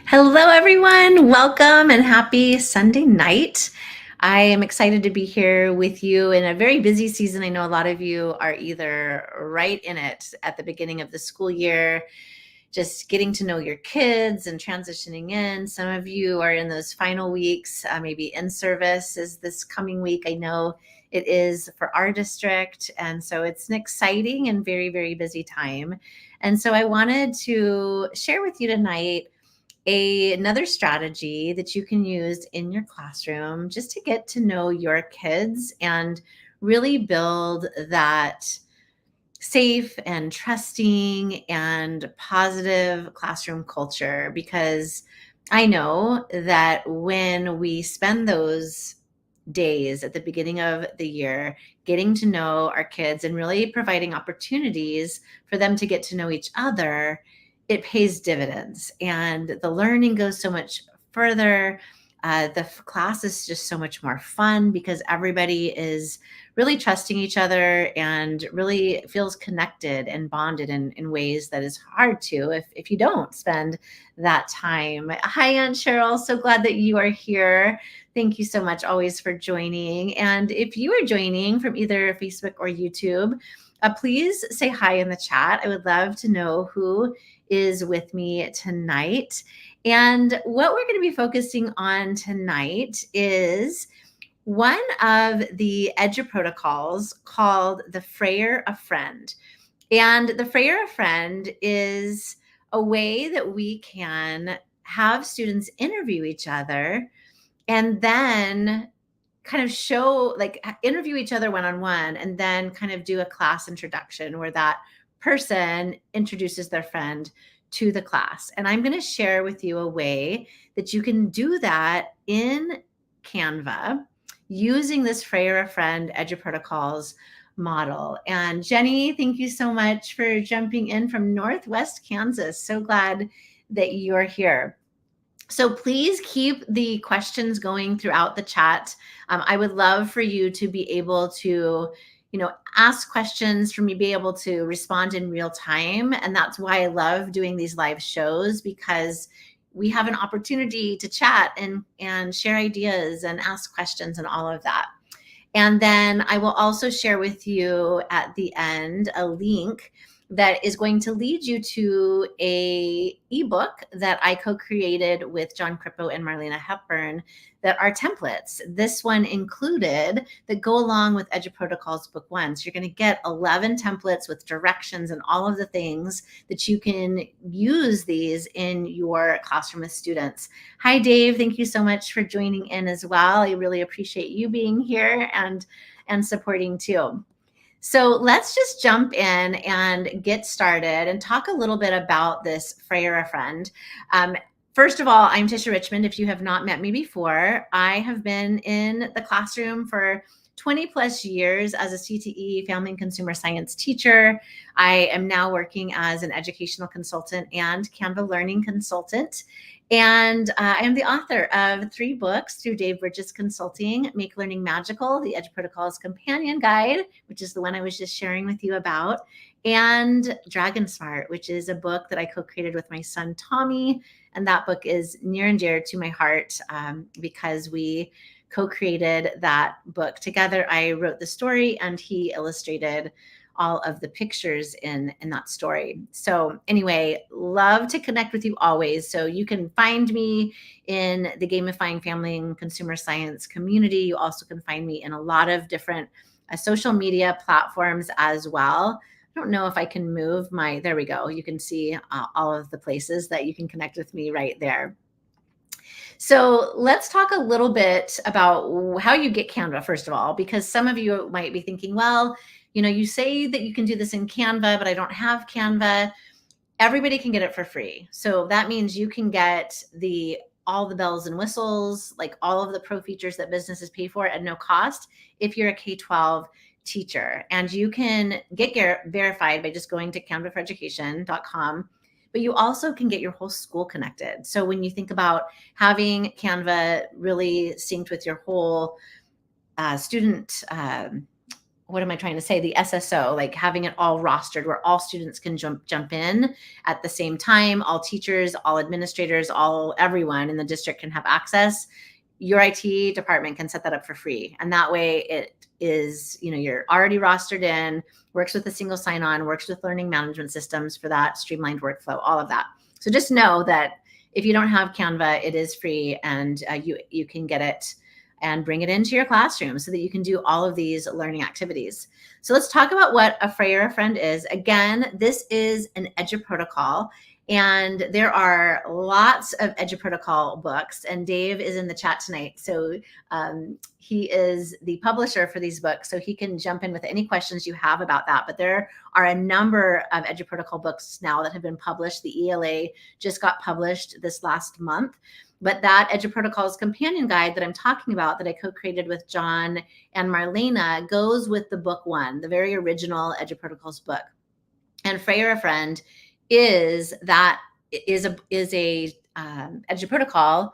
Hello, everyone. Welcome and happy Sunday night. I am excited to be here with you in a very busy season. I know a lot of you are either right in it at the beginning of the school year, just getting to know your kids and transitioning in. Some of you are in those final weeks, maybe in service is this coming week. I know it is for our district. And so it's an exciting and very, very busy time. And so I wanted to share with you tonight another strategy that you can use in your classroom just to get to know your kids and really build that safe and trusting and positive classroom culture. Because I know that when we spend those days at the beginning of the year getting to know our kids and really providing opportunities for them to get to know each other, it pays dividends and the learning goes so much further. The class is just so much more fun because everybody is really trusting each other and really feels connected and bonded in ways that is hard to if you don't spend that time. Hi, Aunt Cheryl. So glad that you are here. Thank you so much always for joining. And if you are joining from either Facebook or YouTube, please say hi in the chat. I would love to know who is with me tonight. And what we're going to be focusing on tonight is one of the EduProtocols called the Frayer-a-Friend. And the Frayer-a-Friend is a way that we can have students interview each other and then kind of show, like, interview each other one-on-one and then kind of do a class introduction where that person introduces their friend to the class. And I'm going to share with you a way that you can do that in Canva using this Frayer-a-Friend EduProtocols model. And Jenny, thank you so much for jumping in from Northwest Kansas. So glad that you're here. So please keep the questions going throughout the chat. I would love for you to be able to, ask questions, for me to be able to respond in real time. And that's why I love doing these live shows, because we have an opportunity to chat and share ideas and ask questions and all of that. And then I will also share with you at the end a link that is going to lead you to a ebook that I co-created with John Crippo and Marlena Hepburn that are templates. This one included that go along with EduProtocols Book 1. So you're going to get 11 templates with directions and all of the things that you can use these in your classroom with students. Hi, Dave. Thank you so much for joining in as well. I really appreciate you being here and supporting too. So let's just jump in and get started and talk a little bit about this Frayer-a-Friend. First of all, I'm Tisha Richmond. If you have not met me before, I have been in the classroom for 20 plus years as a CTE, Family and Consumer Science teacher. I am now working as an educational consultant and Canva learning consultant. And I am the author of 3 books through Dave Bridges Consulting: Make Learning Magical, the EduProtocols Companion Guide, which is the one I was just sharing with you about, and Dragon Smart, which is a book that I co-created with my son, Tommy. And that book is near and dear to my heart because we co-created that book together. I wrote the story and he illustrated all of the pictures in that story. So anyway, love to connect with you always. So you can find me in the Gamifying Family and Consumer Science community. You also can find me in a lot of different social media platforms as well. I don't know if I can move there we go. You can see all of the places that you can connect with me right there. So let's talk a little bit about how you get Canva, first of all, because some of you might be thinking, well, you say that you can do this in Canva, but I don't have Canva. Everybody can get it for free. So that means you can get all the bells and whistles, like all of the pro features that businesses pay for at no cost if you're a K-12 teacher. And you can get verified by just going to canvaforeducation.com. But you also can get your whole school connected. So when you think about having Canva really synced with your whole student what am I trying to say? The SSO, like having it all rostered where all students can jump in at the same time, all teachers, all administrators, everyone in the district can have access. Your IT department can set that up for free. And that way it is, you're already rostered in, works with a single sign-on, works with learning management systems for that streamlined workflow, all of that. So just know that if you don't have Canva, it is free, and you can get it and bring it into your classroom so that you can do all of these learning activities. So let's talk about what a Frayer-a-Friend is. Again, this is an EduProtocol, and there are lots of EduProtocol books, and Dave is in the chat tonight. So he is the publisher for these books, so he can jump in with any questions you have about that. But there are a number of EduProtocol books now that have been published. The ELA just got published this last month. But that EduProtocol's companion guide that I'm talking about, that I co-created with John and Marlena, goes with the book one, the very original EduProtocol's book. And Frayer-a-Friend is a EduProtocol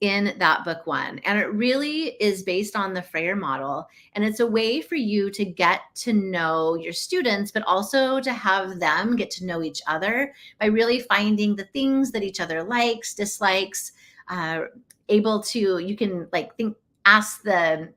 in that book one. And it really is based on the Frayer model. And it's a way for you to get to know your students, but also to have them get to know each other by really finding the things that each other likes, dislikes, you can ask the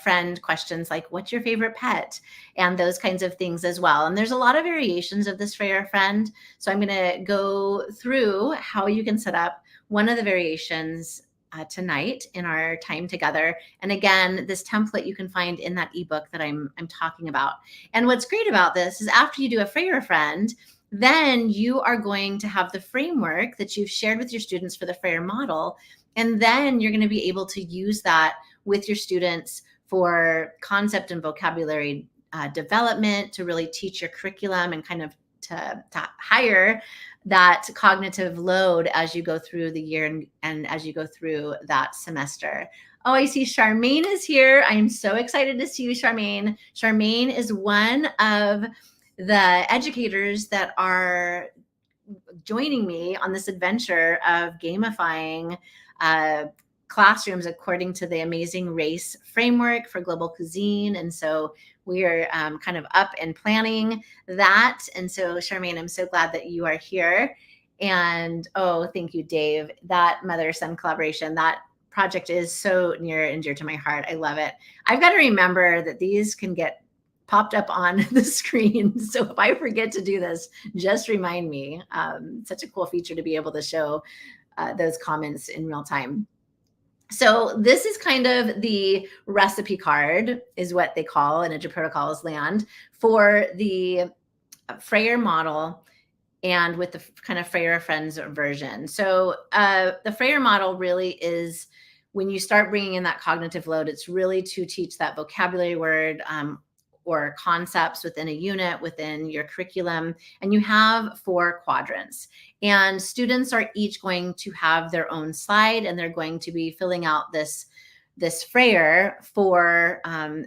friend questions like, what's your favorite pet? And those kinds of things as well. And there's a lot of variations of this Frayer-a-Friend. So I'm going to go through how you can set up one of the variations tonight in our time together. And again, this template you can find in that ebook that I'm talking about. And what's great about this is after you do a Frayer-a-Friend, then you are going to have the framework that you've shared with your students for the Frayer model. And then you're going to be able to use that with your students for concept and vocabulary development, to really teach your curriculum and kind of to higher that cognitive load as you go through the year and as you go through that semester. Oh, I see Charmaine is here. I'm so excited to see you, Charmaine. Charmaine is one of the educators that are joining me on this adventure of gamifying classrooms according to the Amazing Race framework for global cuisine. And so we are kind of up and planning that. And so Charmaine, I'm so glad that you are here. And oh, thank you, Dave. That mother-son collaboration, that project is so near and dear to my heart. I love it. I've got to remember that these can get popped up on the screen. So if I forget to do this, just remind me. Such a cool feature to be able to show those comments in real time. So this is kind of the recipe card, is what they call in EduProtocol's land, for the Frayer model and with the kind of Frayer-a-Friends version. So the Frayer model really is, when you start bringing in that cognitive load, it's really to teach that vocabulary word or concepts within a unit, within your curriculum. And you have 4 quadrants. And students are each going to have their own slide, and they're going to be filling out this Frayer for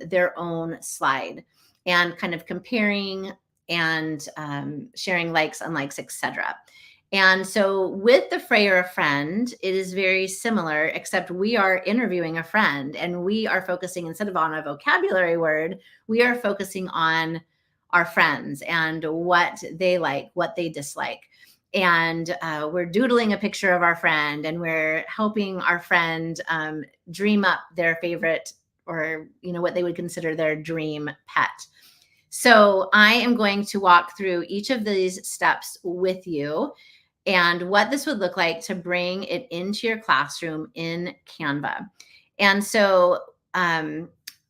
their own slide, and kind of comparing and sharing likes, unlikes, etc. And so with the Frayer-a-Friend, it is very similar, except we are interviewing a friend, and we are focusing, instead of on a vocabulary word, we are focusing on our friends and what they like, what they dislike. And we're doodling a picture of our friend, and we're helping our friend dream up their favorite, or what they would consider their dream pet. So I am going to walk through each of these steps with you, and what this would look like to bring it into your classroom in Canva. And so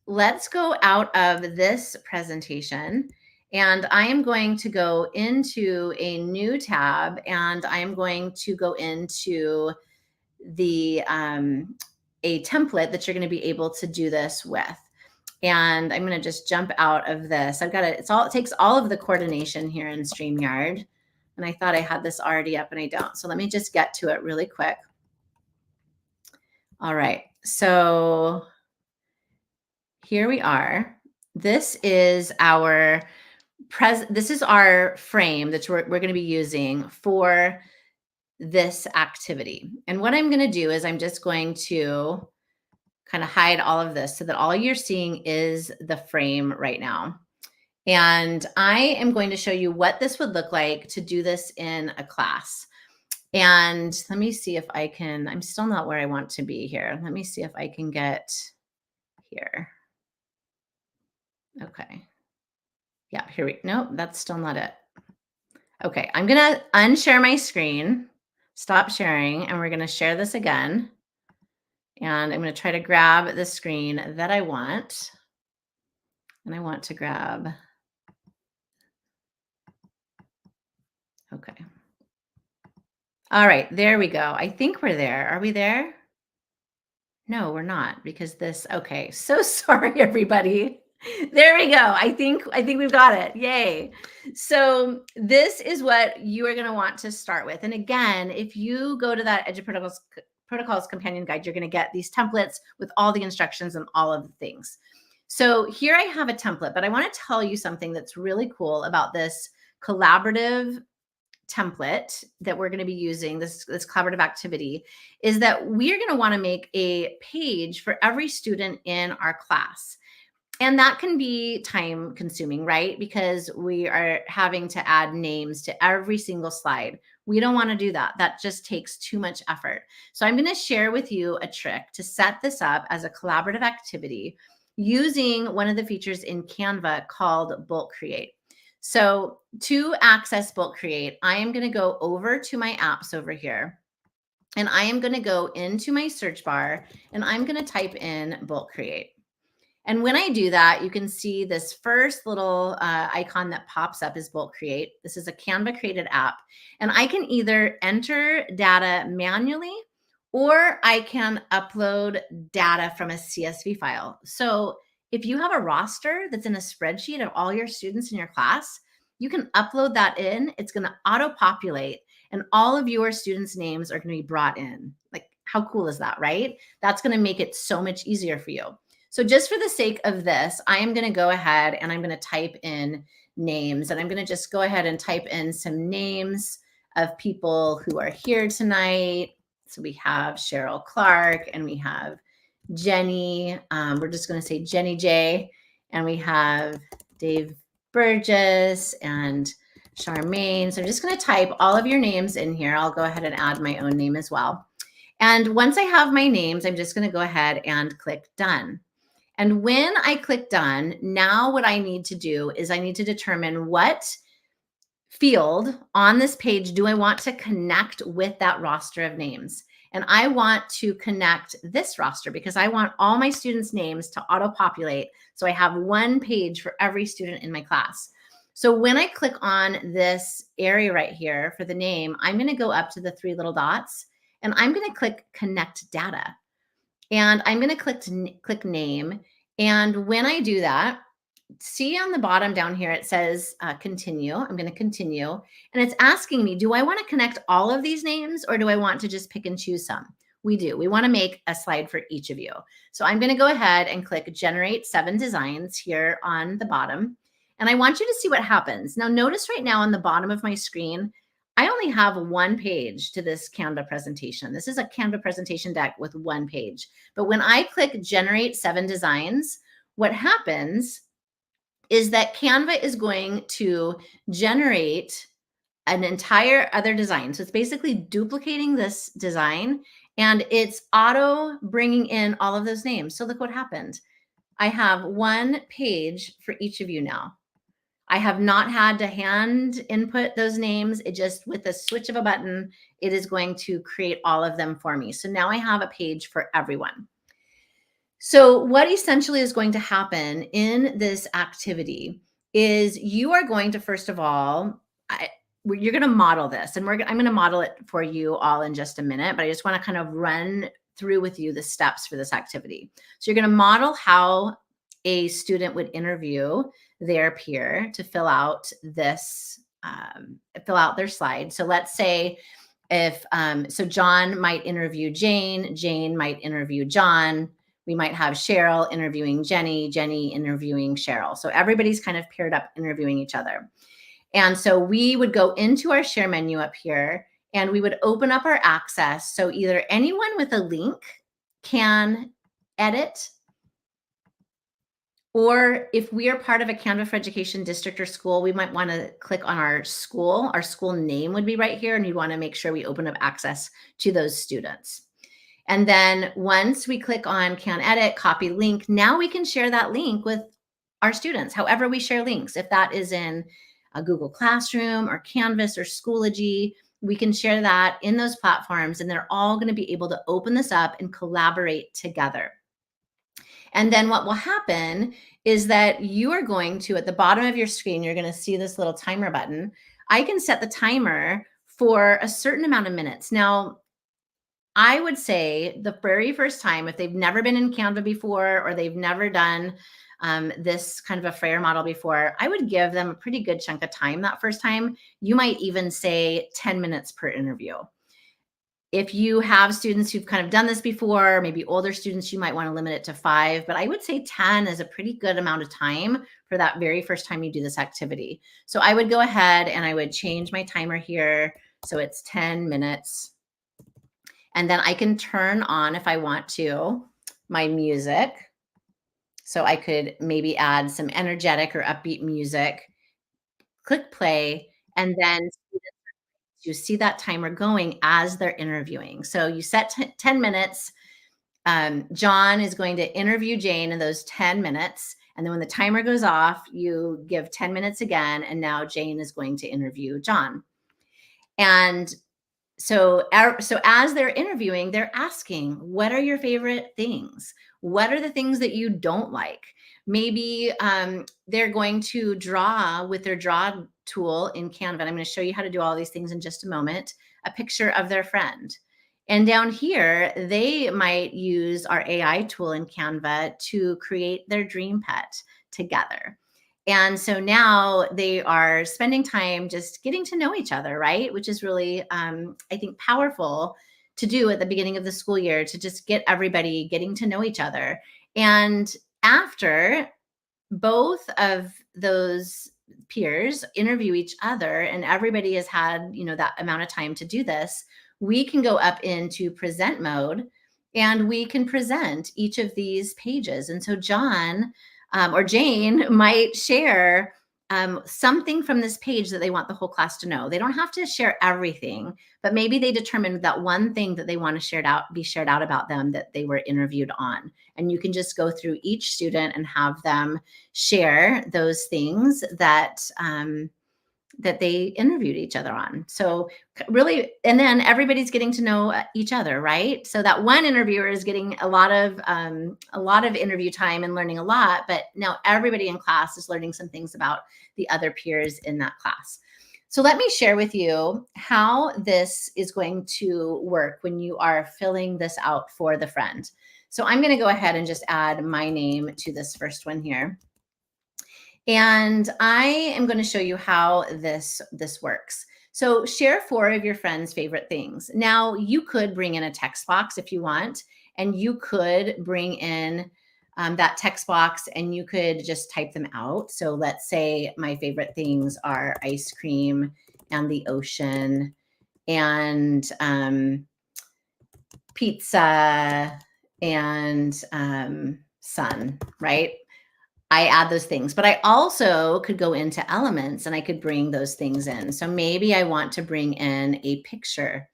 let's go out of this presentation, and I am going to go into a new tab, and I am going to go into the a template that you're going to be able to do this with. And I'm going to just jump out of this. I've got it takes all of the coordination here in StreamYard. And I thought I had this already up, and I don't. So let me just get to it really quick. All right. So here we are. This is our frame that we're going to be using for this activity. And what I'm going to do is I'm just going to kind of hide all of this so that all you're seeing is the frame right now. And I am going to show you what this would look like to do this in a class. And let me see if I can, I'm still not where I want to be here. Let me see if I can get here. Okay. Yeah, here we, nope, that's still not it. Okay, I'm gonna unshare my screen, stop sharing, and we're gonna share this again. And I'm gonna try to grab the screen that I want. And I want to grab, okay. All right, there we go. I think we're there. Are we there? No, we're not because this, okay. So sorry, everybody. There we go. I think we've got it. Yay. So this is what you are going to want to start with. And again, if you go to that EduProtocols companion guide, you're going to get these templates with all the instructions and all of the things. So here I have a template, but I want to tell you something that's really cool about this collaborative template that we're going to be using, this collaborative activity, is that we are going to want to make a page for every student in our class. And that can be time consuming, right? Because we are having to add names to every single slide. We don't want to do that. That just takes too much effort. So I'm going to share with you a trick to set this up as a collaborative activity using one of the features in Canva called Bulk Create. So to access Bulk Create, I am going to go over to my apps over here. And I am going to go into my search bar and I'm going to type in Bulk Create. And when I do that, you can see this first little icon that pops up is Bulk Create. This is a Canva created app. And I can either enter data manually or I can upload data from a CSV file. So if you have a roster that's in a spreadsheet of all your students in your class, you can upload that in. It's going to auto-populate and all of your students' names are going to be brought in. Like, how cool is that, right? That's going to make it so much easier for you. So just for the sake of this, I am going to go ahead and I'm going to type in names, and I'm going to just go ahead and type in some names of people who are here tonight. So we have Cheryl Clark and we have Jenny. We're just going to say Jenny J. And we have Dave Burgess and Charmaine. So I'm just going to type all of your names in here. I'll go ahead and add my own name as well. And once I have my names, I'm just going to go ahead and click done. And when I click done, now what I need to do is I need to determine what field on this page do I want to connect with that roster of names. And I want to connect this roster because I want all my students' names to auto-populate. So I have one page for every student in my class. So when I click on this area right here for the name, I'm going to go up to the three little dots and I'm going to click Connect Data. And I'm going to click name. And when I do that, see on the bottom down here, it says continue. I'm going to continue. And it's asking me, do I want to connect all of these names or do I want to just pick and choose some? We do. We want to make a slide for each of you. So I'm going to go ahead and click generate 7 designs here on the bottom. And I want you to see what happens. Now notice right now on the bottom of my screen, I only have one page to this Canva presentation. This is a Canva presentation deck with one page. But when I click generate 7 designs, what happens is that Canva is going to generate an entire other design. So it's basically duplicating this design and it's auto bringing in all of those names. So look what happened. I have one page for each of you now. I have not had to hand input those names. It just, with the switch of a button, it is going to create all of them for me. So now I have a page for everyone. So what essentially is going to happen in this activity is you are going to, first of all, you're going to model this, and I'm going to model it for you all in just a minute, but I just want to kind of run through with you the steps for this activity. So you're going to model how a student would interview their peer to fill out this, fill out their slide. So let's say if, so John might interview Jane, Jane might interview John, we might have Cheryl interviewing Jenny, Jenny interviewing Cheryl. So everybody's kind of paired up interviewing each other. And so we would go into our share menu up here and we would open up our access. So either anyone with a link can edit, or if we are part of a Canva for Education district or school, we might want to click on our school. Our school name would be right here, and you want to make sure we open up access to those students. And then once we click on Can Edit, Copy Link, now we can share that link with our students, however we share links. If that is in a Google Classroom or Canvas or Schoology, we can share that in those platforms, and they're all going to be able to open this up and collaborate together. And then what will happen is that you are going to, at the bottom of your screen, you're going to see this little timer button. I can set the timer for a certain amount of minutes. Now, I would say the very first time, if they've never been in Canva before, or they've never done this kind of a Frayer model before, I would give them a pretty good chunk of time that first time. You might even say 10 minutes per interview. If you have students who've kind of done this before, maybe older students, you might want to limit it to 5, but I would say 10 is a pretty good amount of time for that very first time you do this activity. So I would go ahead and I would change my timer here. So it's 10 minutes. And then I can turn on, if I want to, my music. So I could maybe add some energetic or upbeat music, click play, and then you see that timer going as they're interviewing. So you set 10 minutes. John is going to interview Jane in those 10 minutes. And then when the timer goes off, you give 10 minutes again. And now Jane is going to interview John. And so as they're interviewing, they're asking, what are your favorite things? What are the things that you don't like? Maybe they're going to draw with their draw tool in Canva. And I'm going to show you how to do all these things in just a moment, a picture of their friend. And down here, they might use our AI tool in Canva to create their dream pet together. And so now they are spending time just getting to know each other, right? Which is really, I think, powerful to do at the beginning of the school year, to just get everybody getting to know each other. And after both of those peers interview each other and everybody has had, that amount of time to do this, we can go up into present mode and we can present each of these pages. And so John or Jane might share something from this page that they want the whole class to know. They don't have to share everything, but maybe they determined that one thing that they want to be shared out about them that they were interviewed on. And you can just go through each student and have them share those things that that they interviewed each other on. So really, and then everybody's getting to know each other, right? So that one interviewer is getting a lot of interview time and learning a lot, but now everybody in class is learning some things about the other peers in that class. So let me share with you how this is going to work when you are filling this out for the friend. So I'm going to go ahead and just add my name to this first one here. And I am going to show you how this works. So share 4 of your friends' favorite things. Now, you could bring in a text box if you want, and you could bring in that text box and you could just type them out. So let's say my favorite things are ice cream and the ocean and pizza and sun, right? I add those things, but I also could go into elements and I could bring those things in. So maybe I want to bring in a picture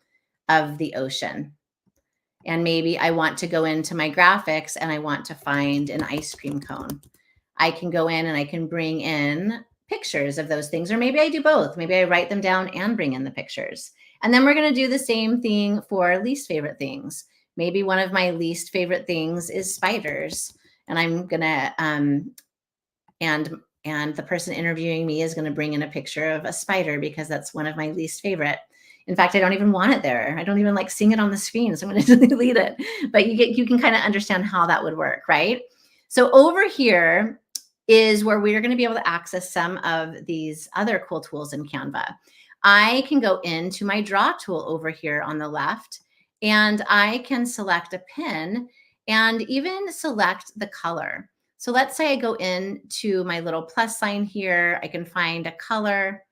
of the ocean. And maybe I want to go into my graphics and I want to find an ice cream cone. I can go in and I can bring in pictures of those things, or maybe I do both. Maybe I write them down and bring in the pictures. And then we're going to do the same thing for least favorite things. Maybe one of my least favorite things is spiders. And I'm going to, and the person interviewing me is going to bring in a picture of a spider because that's one of my least favorite. In fact, I don't even want it there. I don't even like seeing it on the screen, so I'm going to delete it. But you can kind of understand how that would work, right? So over here is where we're going to be able to access some of these other cool tools in Canva. I can go into my draw tool over here on the left, and I can select a pen and even select the color. So let's say I go into my little plus sign here. I can find a color.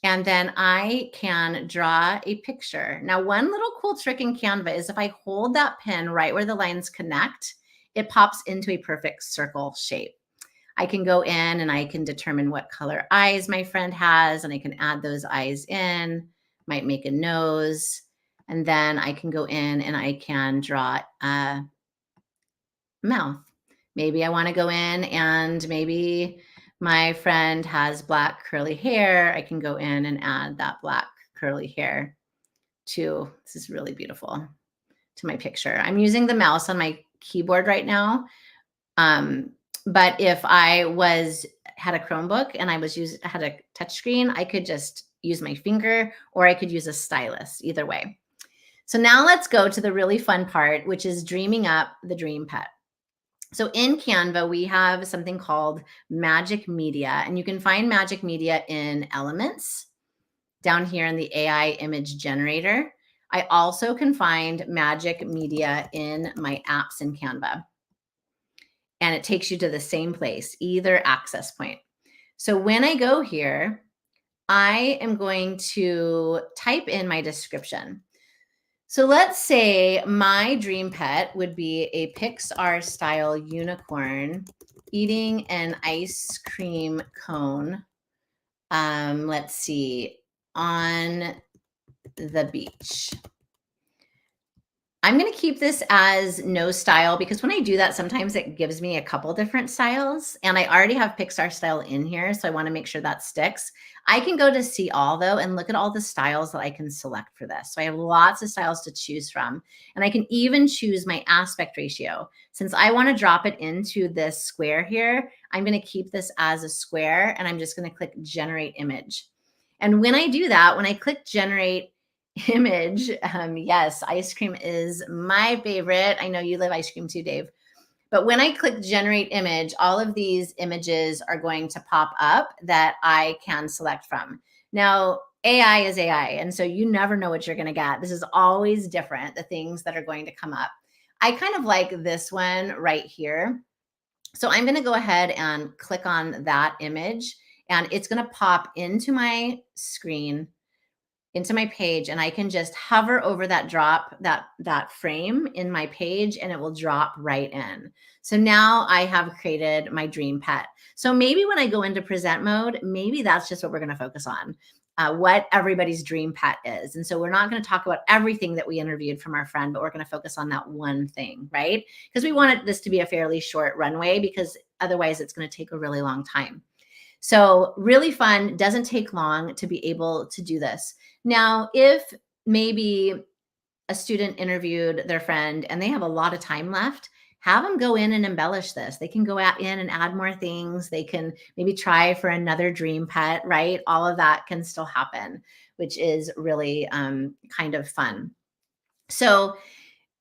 And then I can draw a picture. Now, one little cool trick in Canva is if I hold that pen right where the lines connect, it pops into a perfect circle shape. I can go in and I can determine what color eyes my friend has, and I can add those eyes in, might make a nose, and then I can go in and I can draw a mouth. Maybe I want to go in and maybe my friend has black curly hair. I can go in and add that black curly hair to, this is really beautiful, to my picture. I'm using the mouse on my keyboard right now. But if I had a Chromebook and had a touch screen, I could just use my finger or I could use a stylus, either way. So now let's go to the really fun part, which is dreaming up the dream pet. So in Canva, we have something called Magic Media, and you can find Magic Media in Elements down here in the AI image generator. I also can find Magic Media in my apps in Canva. And it takes you to the same place, either access point. So when I go here, I am going to type in my description. So let's say my dream pet would be a Pixar style unicorn eating an ice cream cone. Let's see, on the beach. I'm going to keep this as no style because when I do that, sometimes it gives me a couple different styles, and I already have Pixar style in here. So I want to make sure that sticks. I can go to see all though, and look at all the styles that I can select for this. So I have lots of styles to choose from, and I can even choose my aspect ratio. Since I want to drop it into this square here, I'm going to keep this as a square, and I'm just going to click generate image. And when I do that, when I click generate image, yes, ice cream is my favorite. I know you love ice cream too, Dave. But when I click generate image, all of these images are going to pop up that I can select from. Now, AI is AI, and so you never know what you're going to get. This is always different, the things that are going to come up. I kind of like this one right here. So I'm going to go ahead and click on that image, and it's going to pop into my screen, into my page, and I can just hover over that frame in my page, and it will drop right in. So now I have created my dream pet. So maybe when I go into present mode, maybe that's just what we're going to focus on, what everybody's dream pet is. And so we're not going to talk about everything that we interviewed from our friend, but we're going to focus on that one thing, right? Because we wanted this to be a fairly short runway, because otherwise it's going to take a really long time. So really fun, doesn't take long to be able to do this. Now, if maybe a student interviewed their friend and they have a lot of time left, have them go in and embellish this. They can go in and add more things. They can maybe try for another dream pet, right? All of that can still happen, which is really kind of fun. So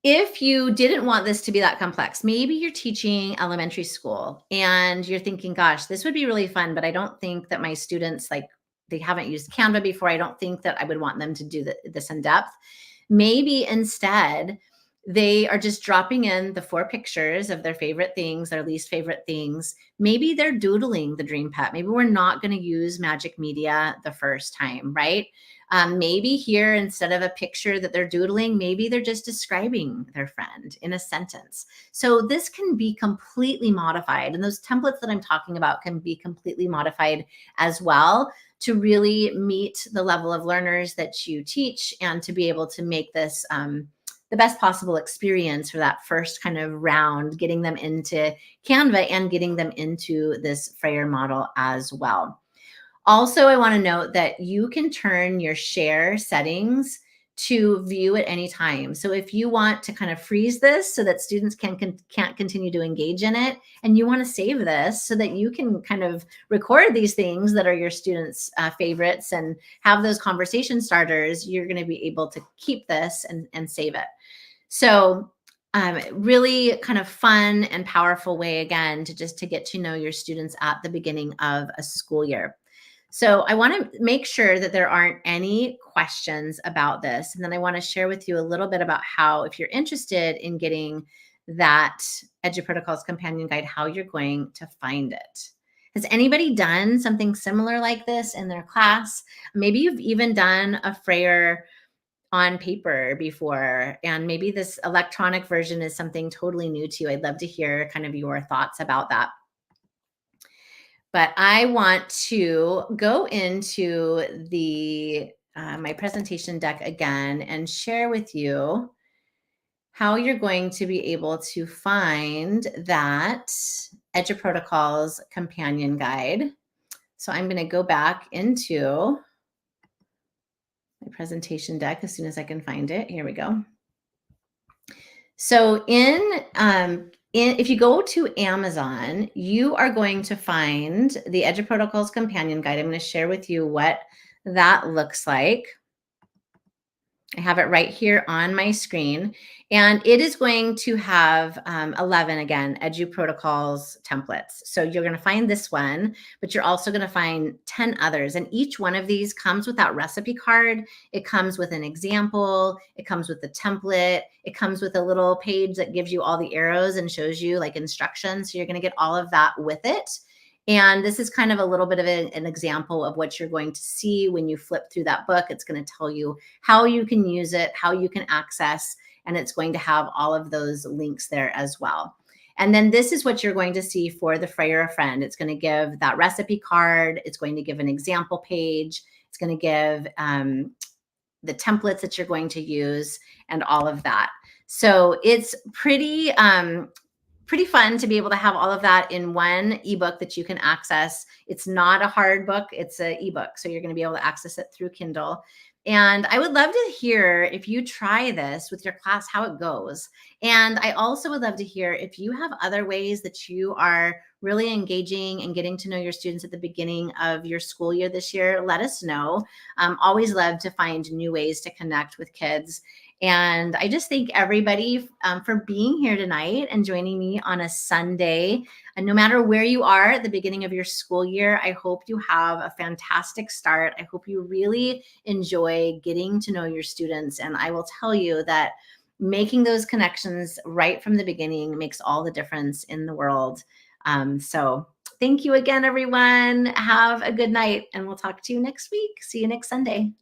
if you didn't want this to be that complex, maybe you're teaching elementary school and you're thinking, gosh, this would be really fun, but I don't think that my students, like, they haven't used Canva before. I don't think that I would want them to do this in depth. Maybe instead, they are just dropping in the 4 pictures of their favorite things, their least favorite things. Maybe they're doodling the dream pet. Maybe we're not going to use Magic Media the first time, right? Maybe here, instead of a picture that they're doodling, maybe they're just describing their friend in a sentence. So this can be completely modified. And those templates that I'm talking about can be completely modified as well to really meet the level of learners that you teach, and to be able to make this the best possible experience for that first kind of round, getting them into Canva and getting them into this Frayer model as well. Also, I want to note that you can turn your share settings to view at any time. So if you want to kind of freeze this so that students can't continue to engage in it, and you want to save this so that you can kind of record these things that are your students' favorites and have those conversation starters, you're going to be able to keep this and save it. So really kind of fun and powerful way, again, to get to know your students at the beginning of a school year. So I want to make sure that there aren't any questions about this. And then I want to share with you a little bit about how, if you're interested in getting that EduProtocol's companion guide, how you're going to find it. Has anybody done something similar like this in their class? Maybe you've even done a Frayer on paper before, and maybe this electronic version is something totally new to you. I'd love to hear kind of your thoughts about that. But I want to go into the my presentation deck again and share with you how you're going to be able to find that EduProtocol's companion guide. So I'm going to go back into my presentation deck as soon as I can find it. Here we go. So if you go to Amazon, you are going to find the EduProtocol's companion guide. I'm going to share with you what that looks like. I have it right here on my screen, and it is going to have 11, again, EduProtocol's templates. So you're going to find this one, but you're also going to find 10 others. And each one of these comes with that recipe card. It comes with an example. It comes with the template. It comes with a little page that gives you all the arrows and shows you like instructions. So you're going to get all of that with it. And this is kind of a little bit of an example of what you're going to see when you flip through that book. It's going to tell you how you can use it, how you can access, and it's going to have all of those links there as well. And then this is what you're going to see for the Frayer-a-Friend. It's going to give that recipe card. It's going to give an example page. It's going to give the templates that you're going to use and all of that. So it's pretty fun to be able to have all of that in one ebook that you can access. It's not a hard book, it's an ebook. So you're going to be able to access it through Kindle. And I would love to hear if you try this with your class, how it goes. And I also would love to hear if you have other ways that you are really engaging and getting to know your students at the beginning of your school year this year. Let us know. Always love to find new ways to connect with kids. And I just thank everybody for being here tonight and joining me on a Sunday. And no matter where you are at the beginning of your school year, I hope you have a fantastic start. I hope you really enjoy getting to know your students. And I will tell you that making those connections right from the beginning makes all the difference in the world. So thank you again, everyone. Have a good night, and we'll talk to you next week. See you next Sunday.